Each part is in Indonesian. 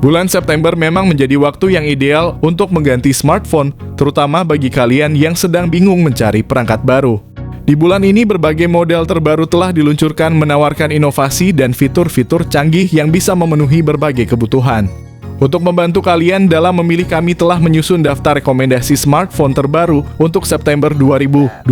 Bulan September memang menjadi waktu yang ideal untuk mengganti smartphone, terutama bagi kalian yang sedang bingung mencari perangkat baru. Di bulan ini berbagai model terbaru telah diluncurkan menawarkan inovasi dan fitur-fitur canggih yang bisa memenuhi berbagai kebutuhan. Untuk membantu kalian dalam memilih, kami telah menyusun daftar rekomendasi smartphone terbaru untuk September 2024.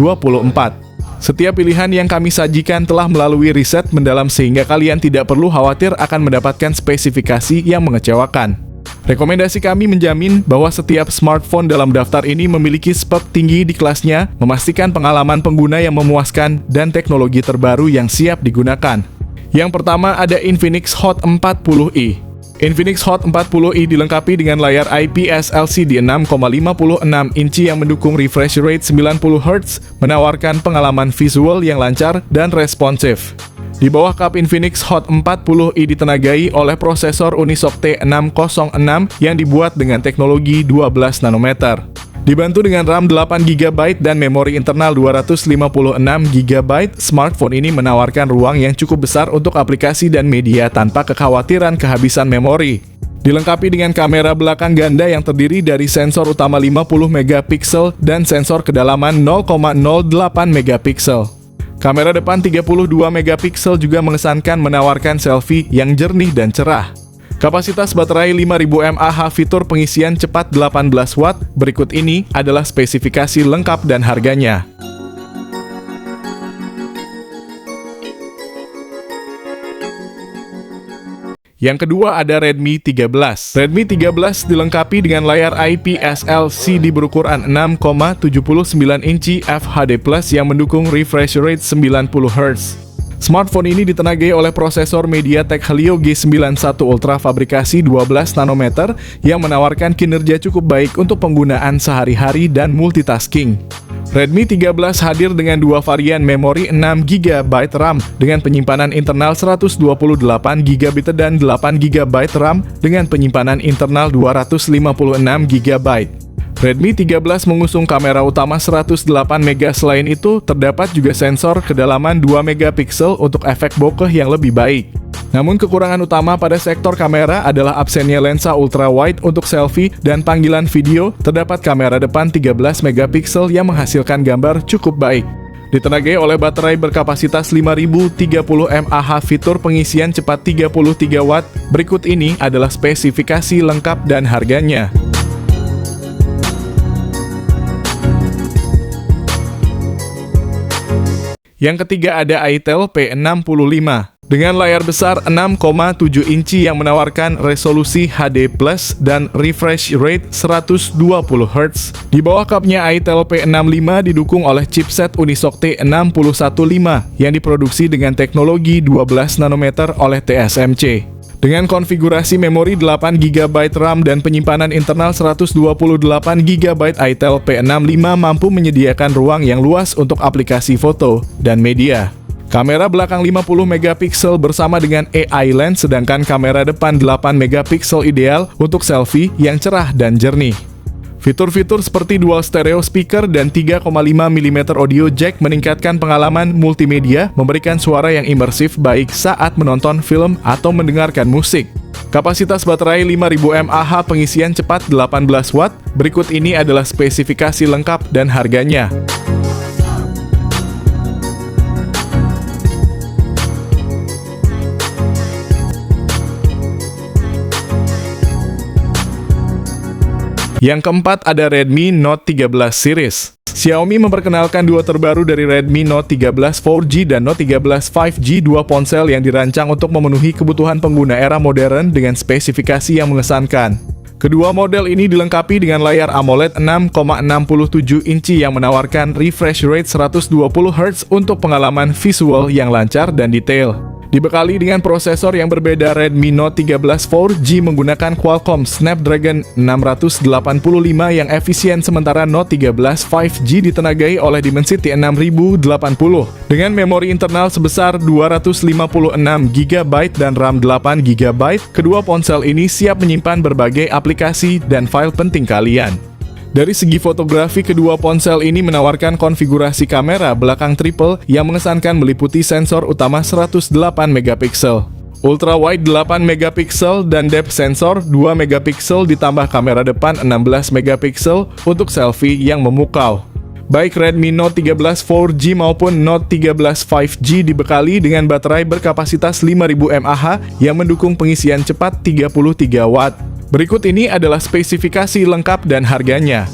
Setiap pilihan yang kami sajikan telah melalui riset mendalam sehingga kalian tidak perlu khawatir akan mendapatkan spesifikasi yang mengecewakan. Rekomendasi kami menjamin bahwa setiap smartphone dalam daftar ini memiliki spek tinggi di kelasnya, memastikan pengalaman pengguna yang memuaskan dan teknologi terbaru yang siap digunakan. Yang pertama ada Infinix Hot 40i. Infinix Hot 40i dilengkapi dengan layar IPS LCD 6,56 inci yang mendukung refresh rate 90Hz, menawarkan pengalaman visual yang lancar dan responsif. Di bawah kap Infinix Hot 40i ditenagai oleh prosesor Unisoc T606 yang dibuat dengan teknologi 12 nanometer. Dibantu dengan RAM 8GB dan memori internal 256GB, smartphone ini menawarkan ruang yang cukup besar untuk aplikasi dan media tanpa kekhawatiran kehabisan memori. Dilengkapi dengan kamera belakang ganda yang terdiri dari sensor utama 50MP dan sensor kedalaman 0,08MP. Kamera depan 32MP juga mengesankan menawarkan selfie yang jernih dan cerah. Kapasitas baterai 5000 mAh, fitur pengisian cepat 18 Watt. Berikut ini adalah spesifikasi lengkap dan harganya. Yang kedua ada Redmi 13. Redmi 13 dilengkapi dengan layar IPS LCD berukuran 6,79 inci FHD+ yang mendukung refresh rate 90Hz. Smartphone ini ditenagai oleh prosesor MediaTek Helio G91 Ultra fabrikasi 12 nanometer yang menawarkan kinerja cukup baik untuk penggunaan sehari-hari dan multitasking. Redmi 13 hadir dengan dua varian memori 6GB RAM dengan penyimpanan internal 128GB dan 8GB RAM dengan penyimpanan internal 256GB. Redmi 13 mengusung kamera utama 108MP. Selain itu, terdapat juga sensor kedalaman 2MP untuk efek bokeh yang lebih baik. Namun kekurangan utama pada sektor kamera adalah absennya lensa ultrawide untuk selfie dan panggilan video. Terdapat kamera depan 13MP yang menghasilkan gambar cukup baik. Ditenagai oleh baterai berkapasitas 5030 mAh, fitur pengisian cepat 33 Watt. Berikut ini adalah spesifikasi lengkap dan harganya. Yang ketiga ada Itel P65. Dengan layar besar 6,7 inci yang menawarkan resolusi HD+ dan refresh rate 120Hz. Di bawah kapnya Itel P65 didukung oleh chipset Unisoc T615 yang diproduksi dengan teknologi 12 nanometer oleh TSMC. Dengan konfigurasi memori 8GB RAM dan penyimpanan internal 128GB, Itel P65 mampu menyediakan ruang yang luas untuk aplikasi foto dan media. Kamera belakang 50MP bersama dengan AI lens, sedangkan kamera depan 8MP ideal untuk selfie yang cerah dan jernih. Fitur-fitur seperti dual stereo speaker dan 3,5mm audio jack meningkatkan pengalaman multimedia, memberikan suara yang imersif baik saat menonton film atau mendengarkan musik. Kapasitas baterai 5000 mAh, pengisian cepat 18 Watt. Berikut ini adalah spesifikasi lengkap dan harganya. Yang keempat ada Redmi Note 13 series. Xiaomi memperkenalkan dua terbaru dari Redmi Note 13 4G dan Note 13 5G, dua ponsel yang dirancang untuk memenuhi kebutuhan pengguna era modern dengan spesifikasi yang mengesankan. Kedua model ini dilengkapi dengan layar AMOLED 6,67 inci yang menawarkan refresh rate 120Hz untuk pengalaman visual yang lancar dan detail. Dibekali dengan prosesor yang berbeda, Redmi Note 13 4G menggunakan Qualcomm Snapdragon 685 yang efisien, sementara Note 13 5G ditenagai oleh Dimensity 6080 dengan memori internal sebesar 256GB dan RAM 8GB. Kedua ponsel ini siap menyimpan berbagai aplikasi dan file penting kalian. Dari segi fotografi, kedua ponsel ini menawarkan konfigurasi kamera belakang triple yang mengesankan meliputi sensor utama 108MP. Ultra wide 8 megapiksel dan depth sensor 2 megapiksel ditambah kamera depan 16 megapiksel untuk selfie yang memukau. Baik Redmi Note 13 4G maupun Note 13 5G dibekali dengan baterai berkapasitas 5000 mAh yang mendukung pengisian cepat 33 Watt. Berikut ini adalah spesifikasi lengkap dan harganya.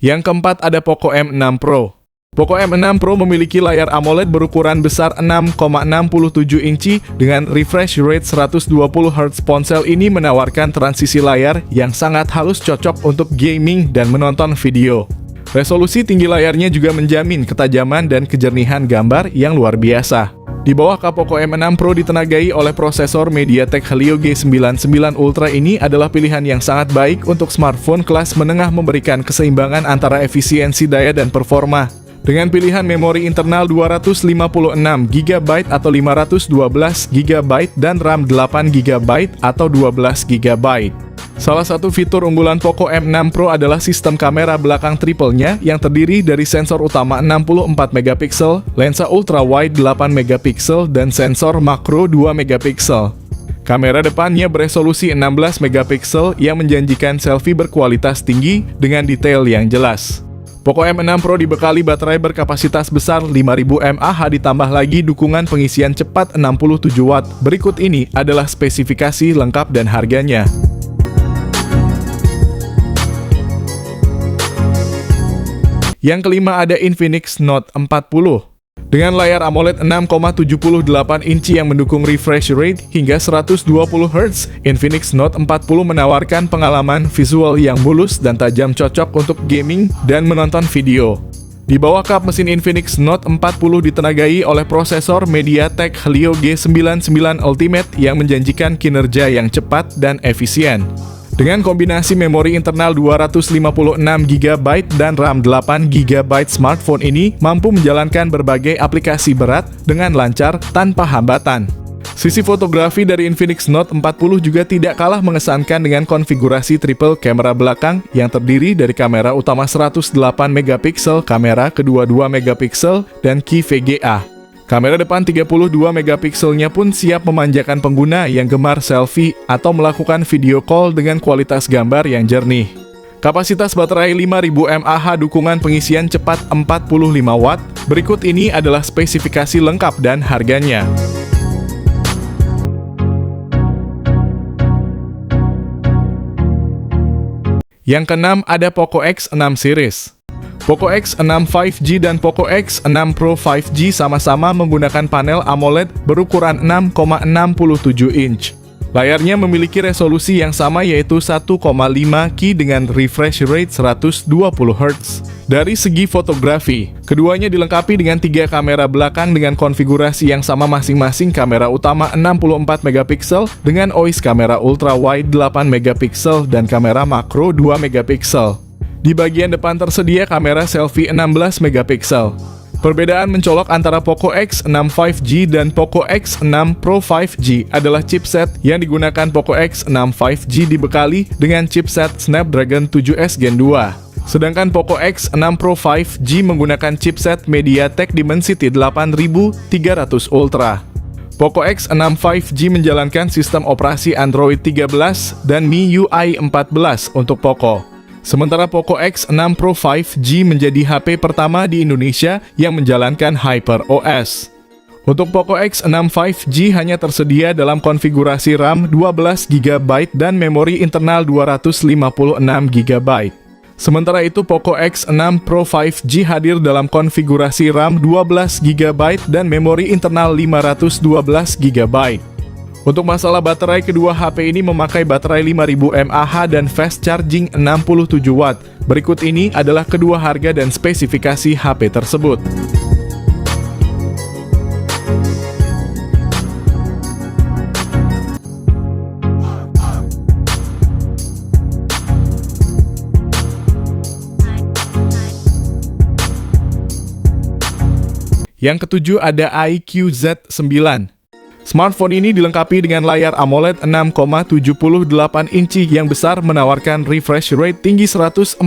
Yang keempat ada Poco M6 Pro. Poco M6 Pro memiliki layar AMOLED berukuran besar 6,67 inci dengan refresh rate 120Hz. Ponsel ini menawarkan transisi layar yang sangat halus, cocok untuk gaming dan menonton video. Resolusi tinggi layarnya juga menjamin ketajaman dan kejernihan gambar yang luar biasa. Di bawah kap Poco M6 Pro ditenagai oleh prosesor MediaTek Helio G99 Ultra. Ini adalah pilihan yang sangat baik untuk smartphone kelas menengah, memberikan keseimbangan antara efisiensi daya dan performa. Dengan pilihan memori internal 256GB atau 512GB dan RAM 8GB atau 12GB. Salah satu fitur unggulan Poco M6 Pro adalah sistem kamera belakang triple-nya yang terdiri dari sensor utama 64 megapiksel, lensa ultra wide 8 megapiksel, dan sensor makro 2 megapiksel. Kamera depannya beresolusi 16 megapiksel yang menjanjikan selfie berkualitas tinggi dengan detail yang jelas. Poco M6 Pro dibekali baterai berkapasitas besar 5000 mAh ditambah lagi dukungan pengisian cepat 67 Watt. Berikut ini adalah spesifikasi lengkap dan harganya. Yang kelima ada Infinix Note 40. Dengan layar AMOLED 6,78 inci yang mendukung refresh rate hingga 120Hz, Infinix Note 40 menawarkan pengalaman visual yang mulus dan tajam, cocok untuk gaming dan menonton video. Di bawah kap mesin Infinix Note 40 ditenagai oleh prosesor MediaTek Helio G99 Ultimate yang menjanjikan kinerja yang cepat dan efisien. Dengan kombinasi memori internal 256GB dan RAM 8GB, smartphone ini mampu menjalankan berbagai aplikasi berat dengan lancar tanpa hambatan. Sisi fotografi dari Infinix Note 40 juga tidak kalah mengesankan dengan konfigurasi triple kamera belakang yang terdiri dari kamera utama 108MP, kamera kedua 2MP, dan key VGA. Kamera depan 32MP-nya pun siap memanjakan pengguna yang gemar selfie atau melakukan video call dengan kualitas gambar yang jernih. Kapasitas baterai 5000 mAh, dukungan pengisian cepat 45 Watt. Berikut ini adalah spesifikasi lengkap dan harganya. Yang keenam ada Poco X6 series. Poco X6 5G dan Poco X6 Pro 5G sama-sama menggunakan panel AMOLED berukuran 6,67 inch. Layarnya memiliki resolusi yang sama, yaitu 1,5K dengan refresh rate 120Hz. Dari segi fotografi, keduanya dilengkapi dengan 3 kamera belakang dengan konfigurasi yang sama masing-masing. Kamera utama 64MP dengan OIS, kamera ultra wide 8MP, dan kamera makro 2MP. Di bagian depan tersedia kamera selfie 16MP. Perbedaan mencolok antara Poco X6 5G dan Poco X6 Pro 5G adalah chipset yang digunakan. Poco X6 5G dibekali dengan chipset Snapdragon 7S Gen 2. Sedangkan Poco X6 Pro 5G menggunakan chipset MediaTek Dimensity 8300 Ultra. Poco X6 5G menjalankan sistem operasi Android 13 dan MIUI 14 untuk Poco. Sementara Poco X6 Pro 5G menjadi HP pertama di Indonesia yang menjalankan HyperOS. Untuk Poco X6 5G hanya tersedia dalam konfigurasi RAM 12GB dan memori internal 256GB. Sementara itu Poco X6 Pro 5G hadir dalam konfigurasi RAM 12GB dan memori internal 512GB. Untuk masalah baterai, kedua HP ini memakai baterai 5000 mAh dan fast charging 67 Watt. Berikut ini adalah kedua harga dan spesifikasi HP tersebut. Yang ketujuh ada iQOO Z9. Smartphone ini dilengkapi dengan layar AMOLED 6,78 inci yang besar menawarkan refresh rate tinggi 144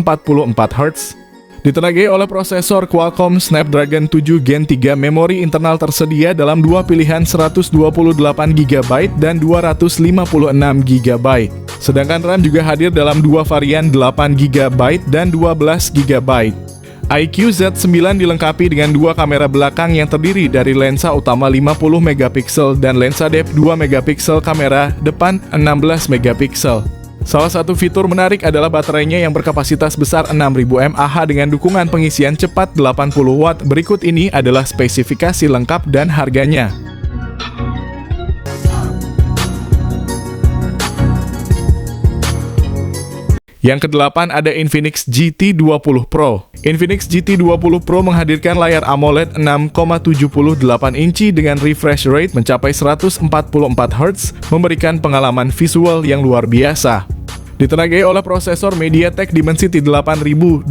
Hz. Ditenagai oleh prosesor Qualcomm Snapdragon 7 Gen 3, memori internal tersedia dalam dua pilihan 128GB dan 256GB. Sedangkan RAM juga hadir dalam dua varian 8GB dan 12GB. iQOO Z9 dilengkapi dengan dua kamera belakang yang terdiri dari lensa utama 50MP dan lensa depth 2MP, kamera depan 16MP. Salah satu fitur menarik adalah baterainya yang berkapasitas besar 6000 mAh dengan dukungan pengisian cepat 80W. Berikut ini adalah spesifikasi lengkap dan harganya. Yang ke-8 ada Infinix GT20 Pro. Infinix GT20 Pro menghadirkan layar AMOLED 6,78 inci dengan refresh rate mencapai 144 Hz, memberikan pengalaman visual yang luar biasa. Ditenagai oleh prosesor MediaTek Dimensity 8200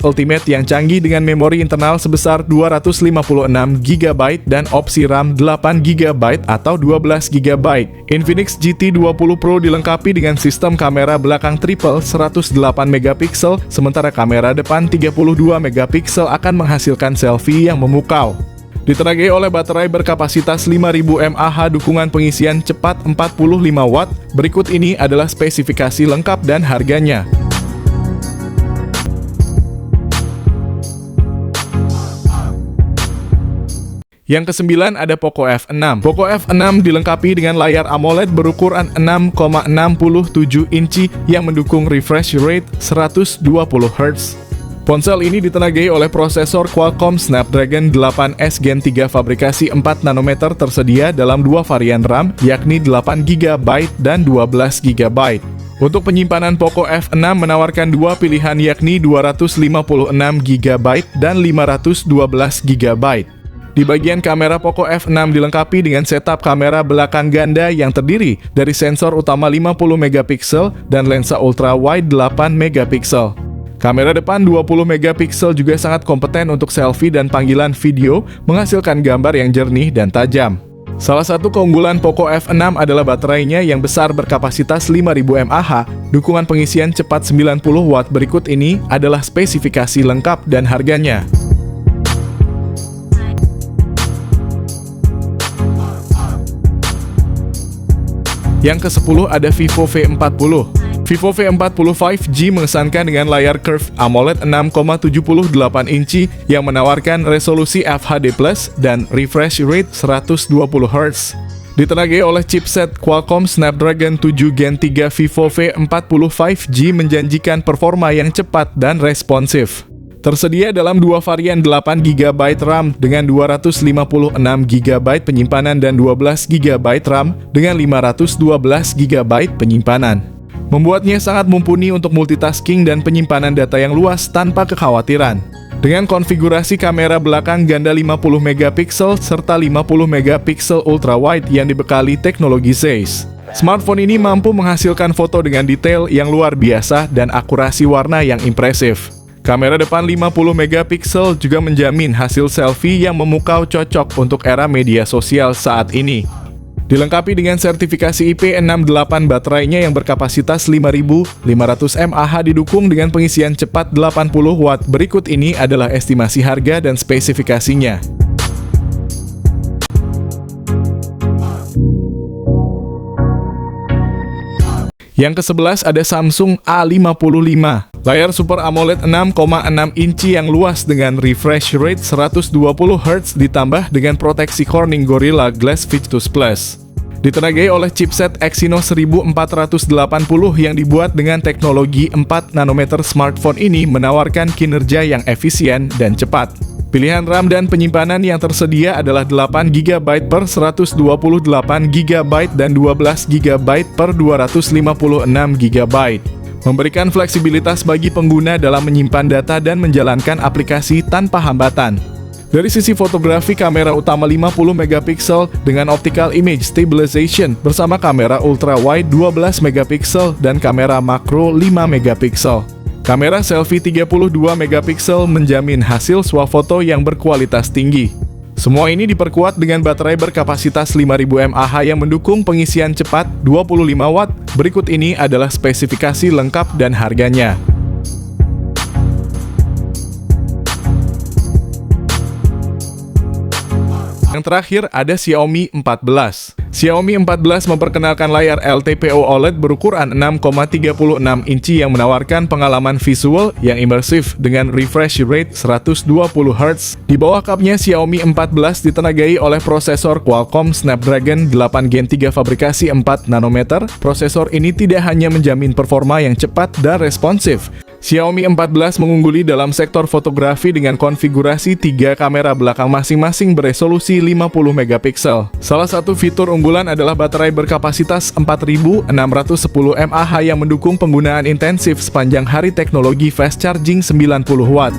Ultimate yang canggih dengan memori internal sebesar 256GB dan opsi RAM 8GB atau 12GB. Infinix GT20 Pro dilengkapi dengan sistem kamera belakang triple 108MP, sementara kamera depan 32MP akan menghasilkan selfie yang memukau. Ditenagai oleh baterai berkapasitas 5000 mAh, dukungan pengisian cepat 45W. Berikut ini adalah spesifikasi lengkap dan harganya. Yang ke-9 ada Poco F6. Poco F6 dilengkapi dengan layar AMOLED berukuran 6,67 inci yang mendukung refresh rate 120Hz. Ponsel ini ditenagai oleh prosesor Qualcomm Snapdragon 8S Gen 3 fabrikasi 4nm, tersedia dalam dua varian RAM, yakni 8GB dan 12GB. Untuk penyimpanan Poco F6 menawarkan dua pilihan, yakni 256GB dan 512GB. Di bagian kamera, Poco F6 dilengkapi dengan setup kamera belakang ganda yang terdiri dari sensor utama 50MP dan lensa ultra-wide 8MP. Kamera depan 20MP juga sangat kompeten untuk selfie dan panggilan video, menghasilkan gambar yang jernih dan tajam. Salah satu keunggulan Poco F6 adalah baterainya yang besar berkapasitas 5000 mAh, dukungan pengisian cepat 90W. Berikut ini adalah spesifikasi lengkap dan harganya. Yang ke-10 ada Vivo V40. Vivo V40 5G mengesankan dengan layar curve AMOLED 6,78 inci yang menawarkan resolusi FHD+ dan refresh rate 120Hz. Ditenagai oleh chipset Qualcomm Snapdragon 7 Gen 3, Vivo V40 5G menjanjikan performa yang cepat dan responsif. Tersedia dalam dua varian 8GB RAM dengan 256GB penyimpanan dan 12GB RAM dengan 512GB penyimpanan. Membuatnya sangat mumpuni untuk multitasking dan penyimpanan data yang luas tanpa kekhawatiran. Dengan konfigurasi kamera belakang ganda 50MP serta 50MP ultra-wide yang dibekali teknologi Zeiss. Smartphone ini mampu menghasilkan foto dengan detail yang luar biasa dan akurasi warna yang impresif. Kamera depan 50MP juga menjamin hasil selfie yang memukau, cocok untuk era media sosial saat ini. Dilengkapi dengan sertifikasi IP68, baterainya yang berkapasitas 5500 mAh didukung dengan pengisian cepat 80W. Berikut ini adalah estimasi harga dan spesifikasinya. Yang ke-11 ada Samsung A55. Layar Super AMOLED 6,6 inci yang luas dengan refresh rate 120Hz ditambah dengan proteksi Corning Gorilla Glass Victus Plus. Ditenagai oleh chipset Exynos 1480 yang dibuat dengan teknologi 4nm, smartphone ini menawarkan kinerja yang efisien dan cepat. Pilihan RAM dan penyimpanan yang tersedia adalah 8GB per 128GB dan 12GB per 256GB. Memberikan fleksibilitas bagi pengguna dalam menyimpan data dan menjalankan aplikasi tanpa hambatan. Dari sisi fotografi, kamera utama 50MP dengan optical image stabilization bersama kamera ultra-wide 12MP dan kamera makro 5MP. Kamera selfie 32MP menjamin hasil swafoto yang berkualitas tinggi. Semua ini diperkuat dengan baterai berkapasitas 5000 mAh yang mendukung pengisian cepat 25 Watt. Berikut ini adalah spesifikasi lengkap dan harganya. Yang terakhir ada Xiaomi 14. Xiaomi 14 memperkenalkan layar LTPO OLED berukuran 6,36 inci yang menawarkan pengalaman visual yang imersif dengan refresh rate 120 Hz. Di bawah kapnya Xiaomi 14 ditenagai oleh prosesor Qualcomm Snapdragon 8 Gen 3 fabrikasi 4 nanometer. Prosesor ini tidak hanya menjamin performa yang cepat dan responsif. Xiaomi 14 mengungguli dalam sektor fotografi dengan konfigurasi 3 kamera belakang masing-masing beresolusi 50 megapiksel. Salah satu fitur unggulan adalah baterai berkapasitas 4610 mAh yang mendukung penggunaan intensif sepanjang hari, teknologi fast charging 90 Watt.